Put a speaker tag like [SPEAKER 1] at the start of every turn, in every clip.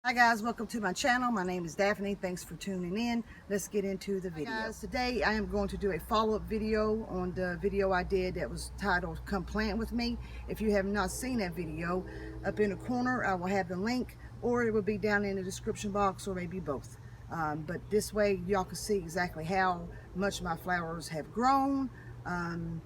[SPEAKER 1] Hi guys, welcome to my channel. My name is Daphne. Thanks for tuning in. Let's get into the video. Hi guys, today I am going to do a follow-up video on the video I did that was titled Come Plant With Me. If you have not seen that video, up in the corner I will have the link, or it will be down in the description box, or maybe both. But this way y'all can see exactly how much my flowers have grown, and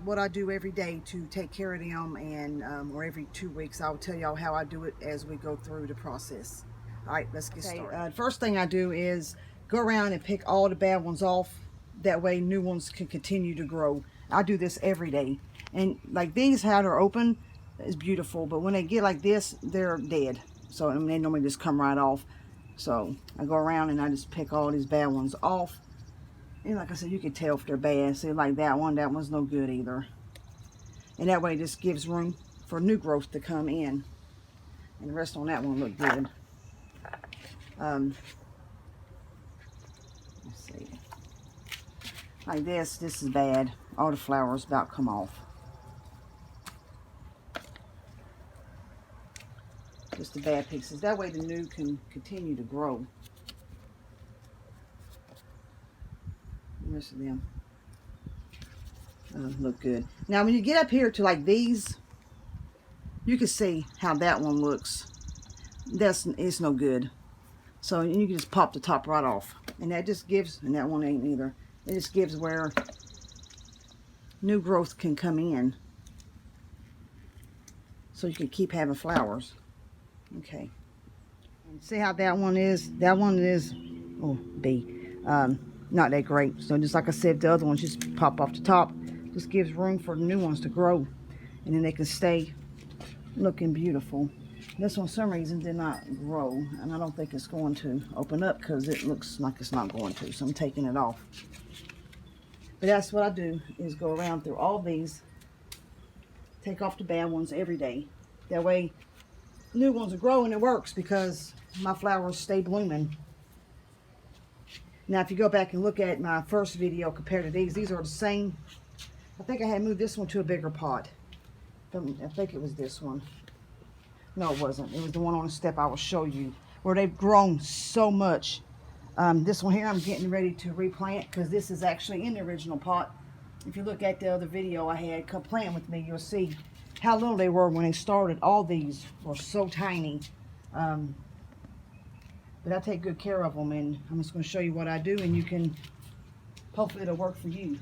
[SPEAKER 1] what I do every day to take care of them, and or every 2 weeks I'll tell y'all how I do it as we go through the process. All right, let's get started. First thing I do is go around and pick all the bad ones off. That way new ones can continue to grow. I do this every day, and like these, how they're open is beautiful, but when they get like this, they're dead. So I mean, they normally just come right off. So I go around and I just pick all these bad ones off. And like I said, you can tell if they're bad. See, like that one's no good either. And that way, this gives room for new growth to come in. And the rest on that one look good. Let's see. Like this is bad. All the flowers about come off. Just the bad pieces. That way, the new can continue to grow. The rest of them look good. Now when you get up here to like these, you can see how that one looks. It's no good. So you can just pop the top right off, and that just gives, and that one ain't either, it just gives where new growth can come in, so you can keep having flowers. Okay, and see how that one is oh, B, not that great. So just like I said, the other ones just pop off the top. Just gives room for the new ones to grow, and then they can stay looking beautiful. This one, for some reason, did not grow, and I don't think it's going to open up because it looks like it's not going to, so I'm taking it off. But that's what I do, is go around through all these, take off the bad ones every day. That way, new ones will grow, and it works because my flowers stay blooming. Now, if you go back and look at my first video compared to these are the same. I think I had moved this one to a bigger pot. I think it was this one. No, it wasn't. It was the one on the step I will show you, where they've grown so much. This one here I'm getting ready to replant, because this is actually in the original pot. If you look at the other video I had, Come Plant With Me, you'll see how little they were when they started. All these were so tiny. But I take good care of them, and I'm just going to show you what I do, and you can, hopefully it'll work for you.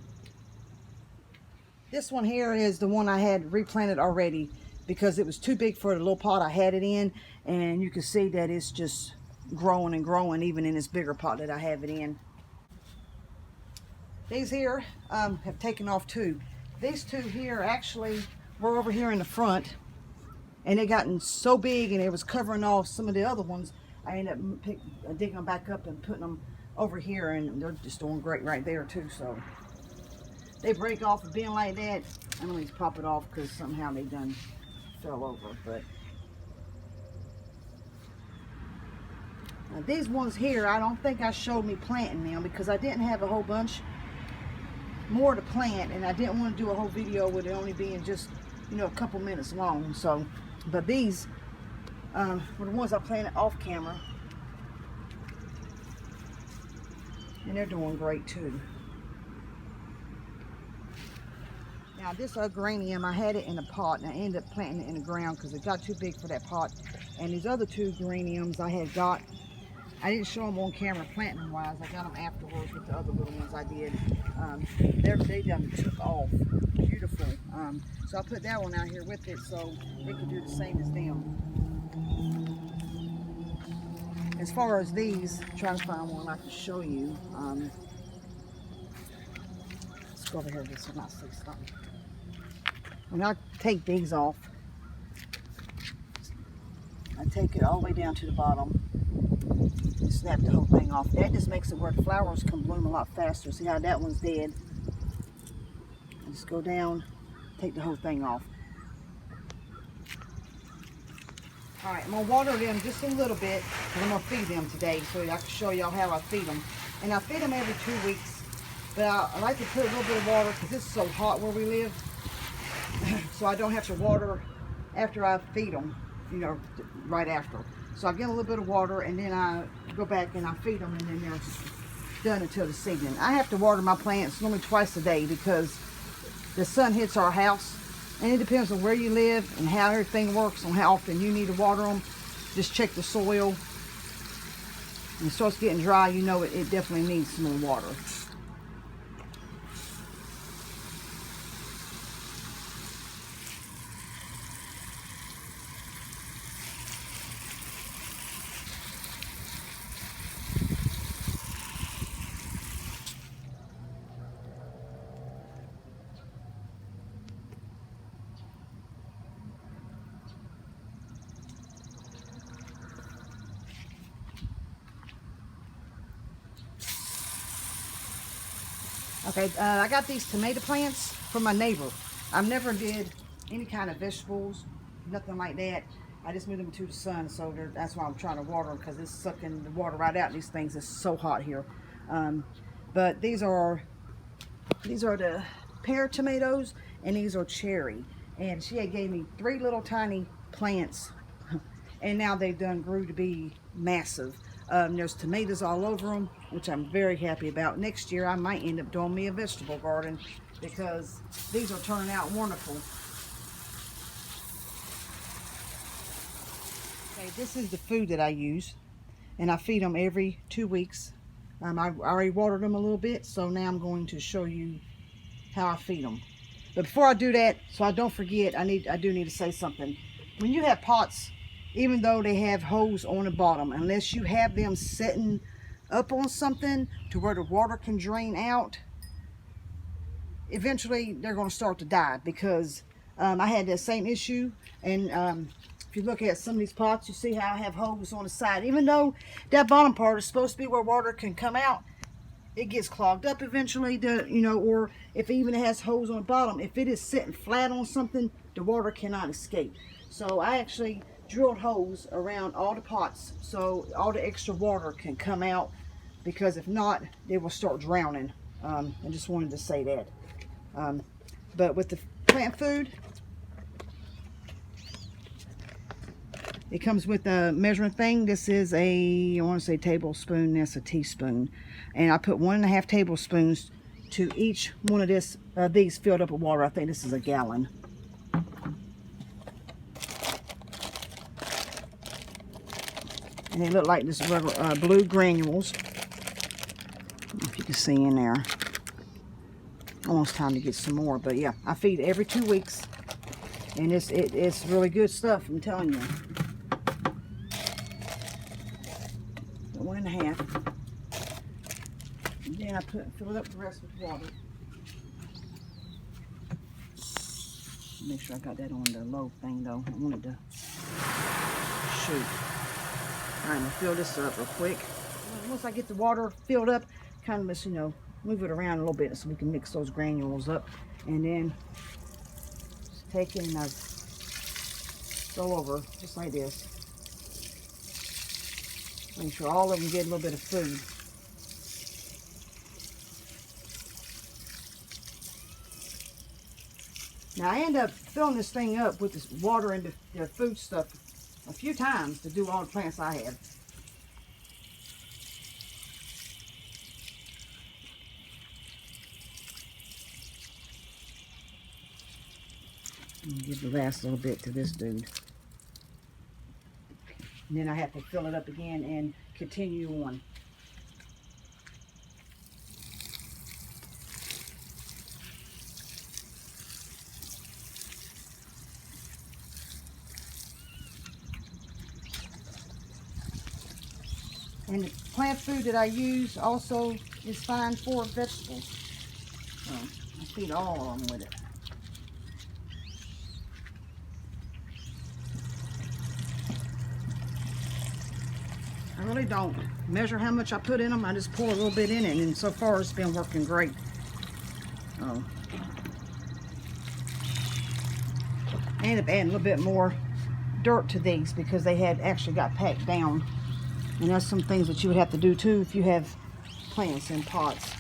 [SPEAKER 1] This one here is the one I had replanted already, because it was too big for the little pot I had it in, and you can see that it's just growing and growing even in this bigger pot that I have it in. These here have taken off too. These two here actually were over here in the front, and they gotten so big and it was covering off some of the other ones. I ended up digging them back up and putting them over here, and they're just doing great right there too. So they break off of being like that. I don't need to pop it off because somehow they done fell over. But these ones here, I don't think I showed me planting them because I didn't have a whole bunch more to plant, and I didn't want to do a whole video with it only being just, you know, a couple minutes long. So, but these were the ones I planted off camera, and they're doing great too. Now this geranium, I had it in a pot, and I ended up planting it in the ground because it got too big for that pot. And these other two geraniums I had got, I didn't show them on camera planting them wise. I got them afterwards with the other little ones I did. They done took off beautiful. So I put that one out here with it so it could do the same as them. As far as these, I'm trying to find one I can show you. Let's go over here so I not see something. When I take these off, I take it all the way down to the bottom and snap the whole thing off. That just makes it where the flowers can bloom a lot faster. See how that one's dead? I just go down, take the whole thing off. All right, I'm gonna water them just a little bit, and I'm gonna feed them today so I can show y'all how I feed them. And I feed them every 2 weeks, but I like to put a little bit of water because it's so hot where we live. So I don't have to water after I feed them, you know, right after. So I get a little bit of water, and then I go back and I feed them, and then they're done until this evening. I have to water my plants normally twice a day because the sun hits our house, and it depends on where you live and how everything works on how often you need to water them. Just check the soil. When it starts getting dry, you know it definitely needs some more water. Okay, I got these tomato plants from my neighbor. I've never did any kind of vegetables, nothing like that. I just moved them to the sun, so that's why I'm trying to water them, because it's sucking the water right out. These things, it's so hot here. But these are the pear tomatoes, and these are cherry. And she had gave me 3 little tiny plants, and now they've done grew to be massive. There's tomatoes all over them, which I'm very happy about. Next year I might end up doing me a vegetable garden, because these are turning out wonderful. Okay, this is the food that I use, and I feed them every 2 weeks. I already watered them a little bit, so now I'm going to show you how I feed them. But before I do that, so I don't forget, I do need to say something. When you have pots, even though they have hose on the bottom, unless you have them setting up on something to where the water can drain out, eventually they're going to start to die, because I had that same issue. And if you look at some of these pots, you see how I have hose on the side. Even though that bottom part is supposed to be where water can come out, it gets clogged up eventually, or if it even has hose on the bottom, if it is sitting flat on something, the water cannot escape. So I actually drilled holes around all the pots so all the extra water can come out, because if not, they will start drowning. I just wanted to say that. But with the plant food, it comes with a measuring thing. This is I want to say tablespoon, that's a teaspoon. And I put 1.5 tablespoons to each one of these filled up with water. I think this is a gallon. And they look like this blue granules. If you can see in there. Almost time to get some more. But yeah, I feed every 2 weeks. And it's really good stuff, I'm telling you. 1.5. And then I fill it up the rest with water. Make sure I got that on the low thing though. I wanted to shoot. Alright, I'm going to fill this up real quick. Once I get the water filled up, kind of just, move it around a little bit so we can mix those granules up. And then just take it and I go over just like this. Make sure all of them get a little bit of food. Now I end up filling this thing up with this water and the food stuff a few times to do all the plants I have. Give the last little bit to this dude. And then I have to fill it up again and continue on. And the plant food that I use also is fine for vegetables. So I feed all of them with it. I really don't measure how much I put in them. I just pour a little bit in it, and so far it's been working great. Oh. I ended up adding a little bit more dirt to these because they had actually got packed down. And that's some things that you would have to do too if you have plants in pots.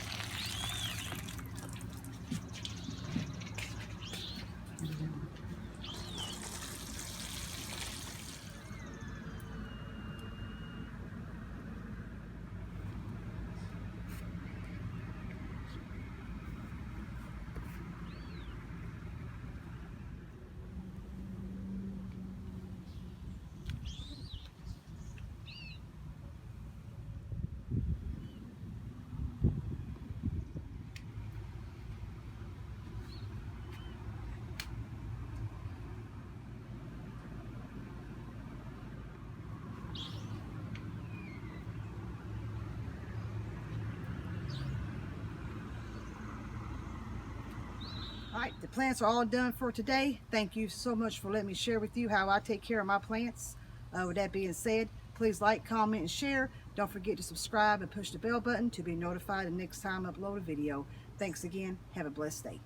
[SPEAKER 1] All right, the plants are all done for today. Thank you so much for letting me share with you how I take care of my plants. With that being said, please like, comment, and share. Don't forget to subscribe and push the bell button to be notified the next time I upload a video. Thanks again. Have a blessed day.